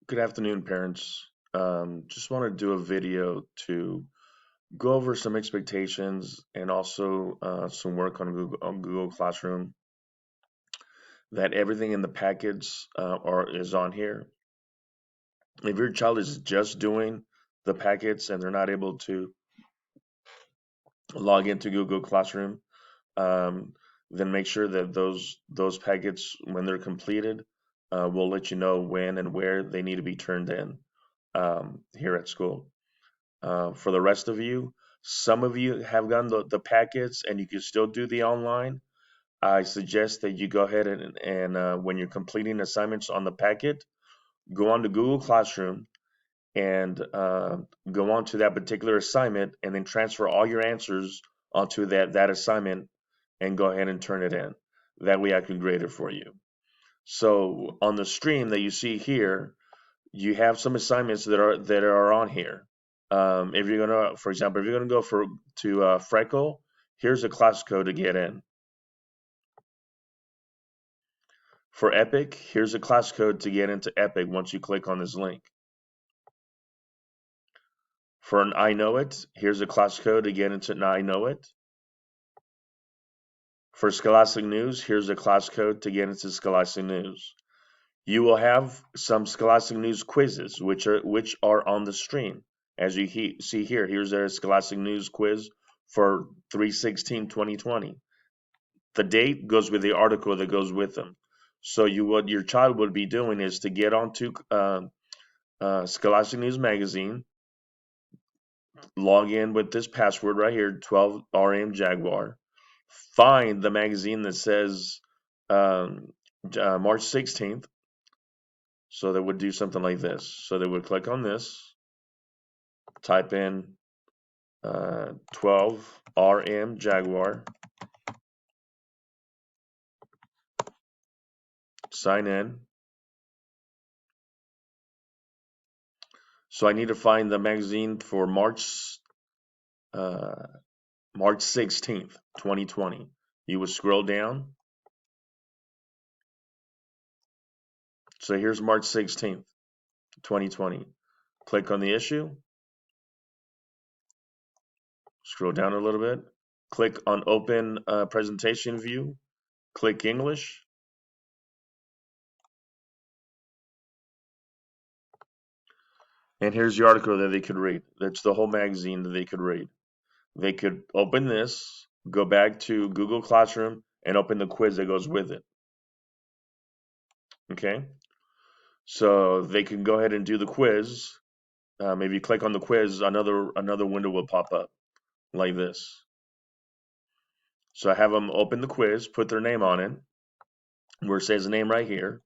Good afternoon, parents. Just want to do a video to go over some expectations and also some work on Google Classroom. That everything in the package is on here. If your child is just doing the packets and they're not able to log into Google Classroom, um, then make sure that those packets, when they're completed, will let you know when and where they need to be turned in here at school. For the rest of you, some of you have gotten the packets and you can still do the online. I suggest that you go ahead and when you're completing assignments on the packet, go on to Google Classroom and go on to that particular assignment and then transfer all your answers onto that assignment and go ahead and turn it in. That way I can grade it for you. So on the stream that you see here, you have some assignments that are on here. If you're gonna, for example, if you're gonna go to Freckle, here's a class code to get in. For Epic, here's a class code to get into Epic once you click on this link. For an I Know It, here's a class code to get into an I Know It. For Scholastic News, here's a class code to get into Scholastic News. You will have some Scholastic News quizzes, which are on the stream. As you see here, here's a Scholastic News quiz for 3/16/2020. The date goes with the article that goes with them. So what your child would be doing is to get onto Scholastic News Magazine, log in with this password right here, 12RM Jaguar, find the magazine that says um, March 16th. So they would do something like this. So they would click on this, type in 12RM Jaguar, sign in. So I need to find the magazine for uh, March 16th, 2020. You would scroll down. So here's March 16th, 2020. Click on the issue. Scroll down a little bit. Click on Open Presentation View. Click English. And here's the article that they could read. That's the whole magazine that they could read. They could open this, go back to Google Classroom, and open the quiz that goes with it. Okay? So they can go ahead and do the quiz. If you click on the quiz, another window will pop up like this. So I have them open the quiz, put their name on it, where it says the name right here,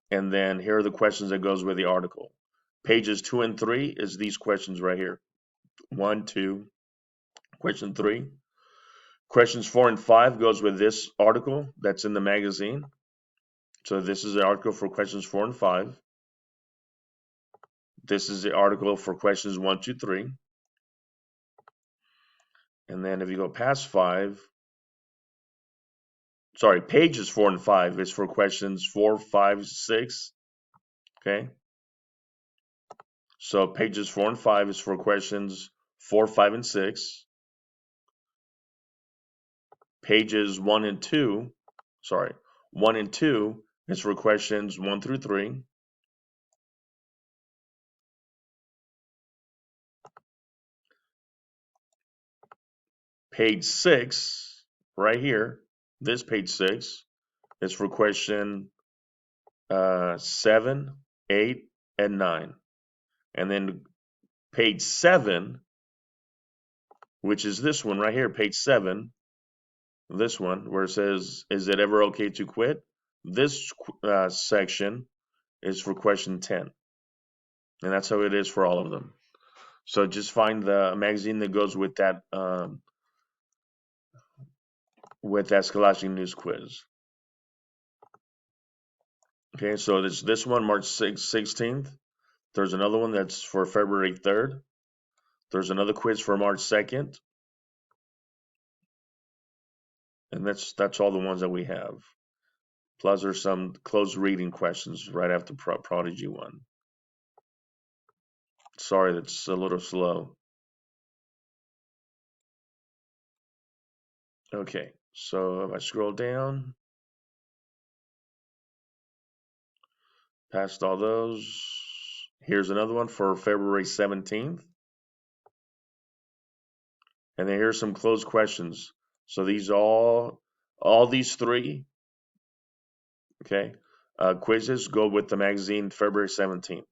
and then here are the questions that goes with the article. Pages 2 and 3 is these questions right here. 1, 2, question 3. Questions 4 and 5 goes with this article that's in the magazine. So this is the article for questions 4 and 5. This is the article for questions 1, 2, 3. And then if you go past 5, sorry, pages 4 and 5 is for questions 4, 5, 6. Okay. So pages 4 and 5 is for questions 4, 5, and 6. Pages 1 and 2, sorry, 1 and 2 is for questions 1 through 3. Page 6, right here, this page 6 is for question 7, 8, and 9. And then page 7, which is this one right here, page 7, this one, where it says, is it ever okay to quit? This section is for question 10. And that's how it is for all of them. So just find the magazine that goes with that Scholastic News quiz. Okay, so there's this one, March 16th. There's another one that's for February 3rd. There's another quiz for March 2nd. And that's all the ones that we have. Plus there's some closed reading questions right after Prodigy 1. Sorry, that's a little slow. Okay, so if I scroll down, past all those, here's another one for February 17th. And then here's some closed questions. So these all these three, okay, quizzes go with the magazine February 17th.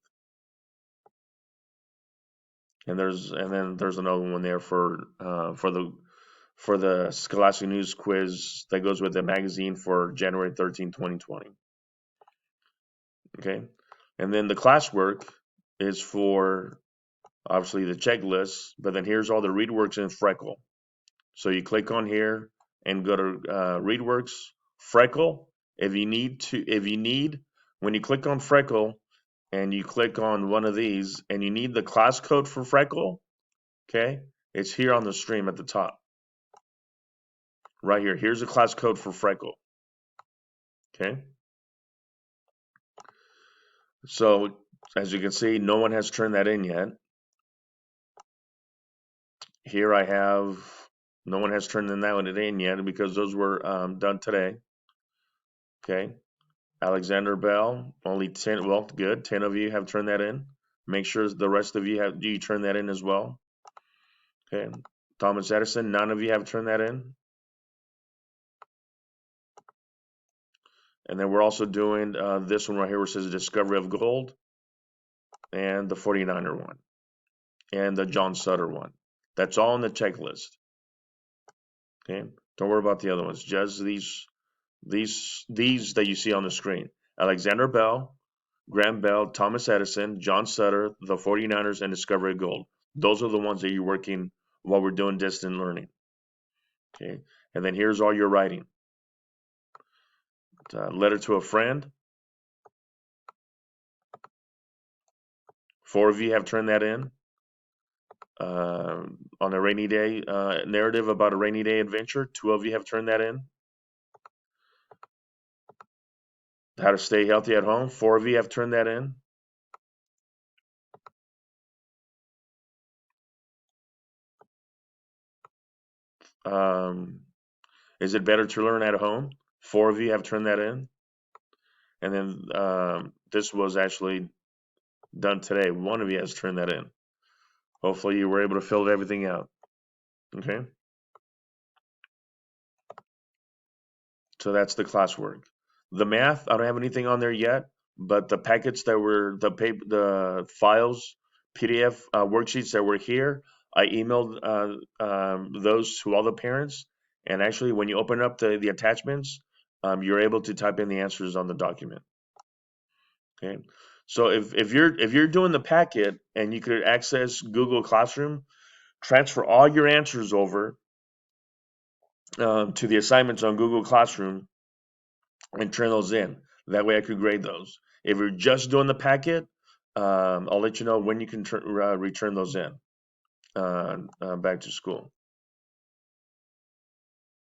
And then there's another one there for the Scholastic News quiz that goes with the magazine for January 13th, 2020. Okay. And then the classwork is for obviously the checklist, but then here's all the readworks in Freckle. So you click on here and go to ReadWorks, Freckle. If you need, when you click on Freckle and you click on one of these and you need the class code for Freckle, okay, it's here on the stream at the top, right here. Here's the class code for Freckle, okay. So as you can see, no one has turned that in yet. Here I have, no one has turned that one in yet because those were done today, okay. Alexander Bell, only 10. Well, good. 10 of you have turned that in. Make sure the rest of you have. Do you turn that in as well? Okay. Thomas Edison, none of you have turned that in. And then we're also doing this one right here where it says Discovery of Gold and the 49er one and the John Sutter one. That's all on the checklist. Okay. Don't worry about the other ones. Just these that you see on the screen. Alexander Bell, Graham Bell, Thomas Edison, John Sutter, the 49ers, and Discovery of Gold. Those are the ones that you're working while we're doing distant learning. Okay, and then here's all your writing. Letter to a friend. 4 of you have turned that in. On a rainy day, narrative about a rainy day adventure. 2 of you have turned that in. How to stay healthy at home. 4 of you have turned that in. Um, is it better to learn at home? 4 of you have turned that in. And then this was actually done today. 1 of you has turned that in. Hopefully you were able to fill everything out. Okay. So that's the classwork. The math, I don't have anything on there yet, but the packets that were the files, PDF worksheets that were here, I emailed those to all the parents. And actually, when you open up the attachments, you're able to type in the answers on the document. Okay. So if you're doing the packet and you could access Google Classroom, transfer all your answers over to the assignments on Google Classroom and turn those in. That way I could grade those. If you're just doing the packet, I'll let you know when you can return those in back to school.